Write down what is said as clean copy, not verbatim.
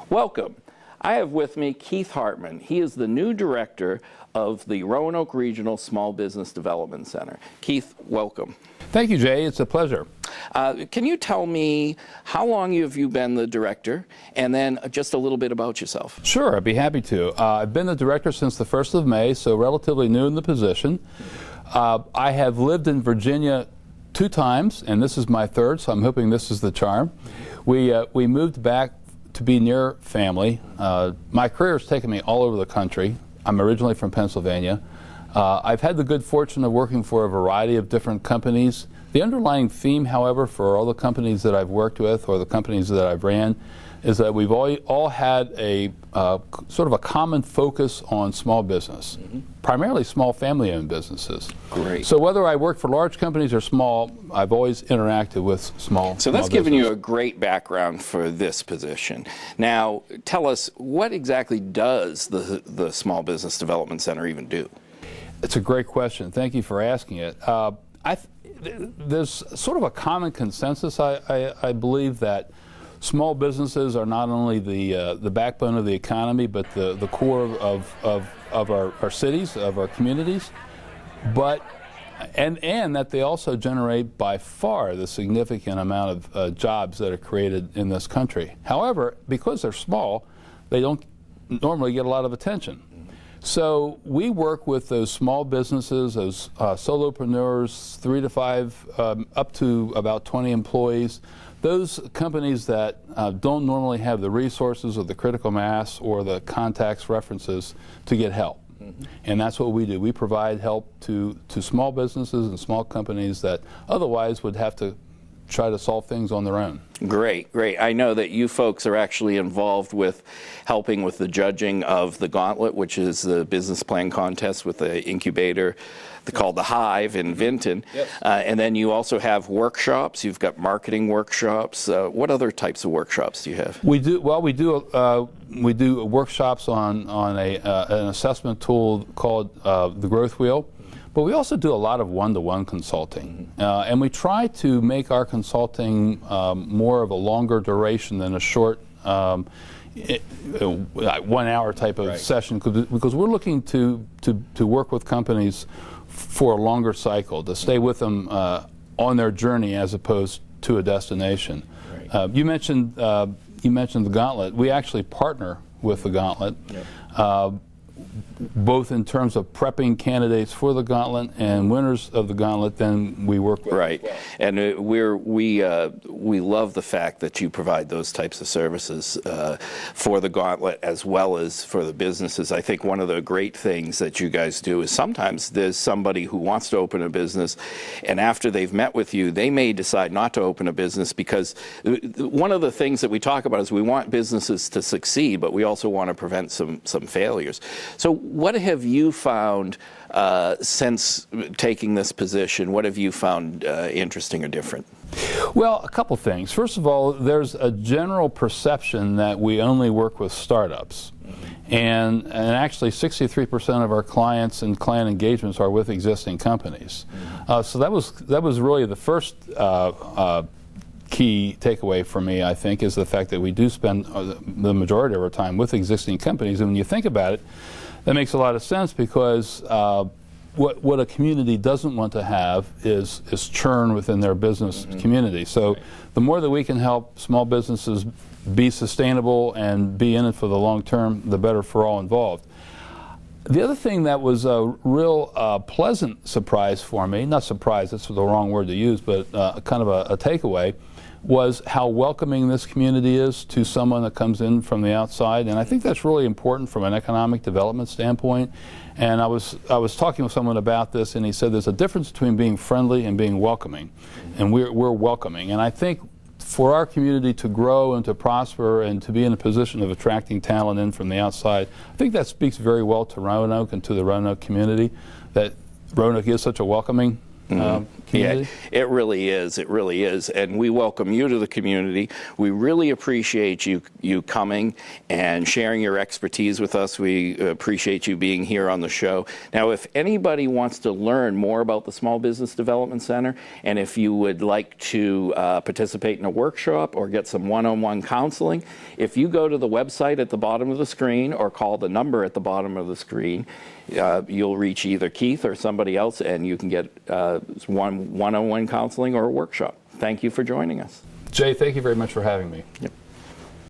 Welcome. I have with me Keith Hartman. He is the new director of the Roanoke Regional Small Business Development Center. Keith, welcome. Thank you, Jay. It's a pleasure. Can you tell me how long have you been the director, and then just a little bit about yourself? Sure, I'd be happy to. I've been the director since the 1st of May, so relatively new in the position. I have lived in Virginia 2 times, and this is my 3rd, so I'm hoping this is the charm. We moved back to be near family. My career has taken me all over the country. I'm originally from Pennsylvania. I've had the good fortune of working for a variety of different companies. The underlying theme, however, for all the companies that I've worked with or the companies that I've ran is that we've all had a sort of a common focus on small business, primarily small family-owned businesses. Great. So whether I work for large companies or small, I've always interacted with small So that's small given you business. a great background for this position. Now, tell us, what exactly does the Small Business Development Center even do? It's a great question. Thank you for asking it. There's sort of a common consensus, I believe, that small businesses are not only the backbone of the economy, but the core of our cities, of our communities, and that they also generate by far the significant amount of jobs that are created in this country. However, because they're small, they don't normally get a lot of attention. So we work with those small businesses, those solopreneurs, 3 to 5, up to about 20 employees, those companies that don't normally have the resources or the critical mass or the contacts, references to get help. And that's what we do. We provide help to small businesses and small companies that otherwise would have to try to solve things on their own. Great, great. I know that you folks are actually involved with helping with the judging of the Gauntlet, which is the business plan contest with the incubator called the Hive in Vinton. Yes. And then you also have workshops. You've got marketing workshops. What other types of workshops do you have? We do workshops on an assessment tool called the Growth Wheel. But we also do a lot of one-to-one consulting, and we try to make our consulting more of a longer duration than a short 1 hour type of session, because we're looking to work with companies for a longer cycle, to stay with them on their journey as opposed to a destination. Right. You mentioned the Gauntlet. We actually partner with the Gauntlet. Yep. Both in terms of prepping candidates for the Gauntlet and winners of the Gauntlet, then we work with. Right, well. And we love the fact that you provide those types of services for the Gauntlet as well as for the businesses. I think one of the great things that you guys do is sometimes there's somebody who wants to open a business, and after they've met with you, they may decide not to open a business, because one of the things that we talk about is we want businesses to succeed, but we also want to prevent some failures. So what have you found since taking this position? What have you found interesting or different? Well, a couple things. First of all, there's a general perception that we only work with startups. And actually 63% of our clients and client engagements are with existing companies. So that was really the first key takeaway for me, I think, is the fact that we do spend the majority of our time with existing companies. And when you think about it, that makes a lot of sense, because what a community doesn't want to have is churn within their business community. So the more that we can help small businesses be sustainable and be in it for the long term, the better for all involved. The other thing that was a real pleasant surprise for me, not surprise, that's the wrong word to use, but kind of a takeaway, was how welcoming this community is to someone that comes in from the outside. And I think that's really important from an economic development standpoint. And I was talking with someone about this, and he said there's a difference between being friendly and being welcoming. And we're welcoming. And I think for our community to grow and to prosper and to be in a position of attracting talent in from the outside, I think that speaks very well to Roanoke and to the Roanoke community, that Roanoke is such a welcoming community? Yeah, it really is. It really is. And we welcome you to the community. We really appreciate you coming and sharing your expertise with us. We appreciate you being here on the show. Now, if anybody wants to learn more about the Small Business Development Center, and if you would like to participate in a workshop or get some one-on-one counseling, if you go to the website at the bottom of the screen or call the number at the bottom of the screen, you'll reach either Keith or somebody else, and you can get one-on-one counseling or a workshop. Thank you for joining us. Jay, thank you very much for having me. Yep.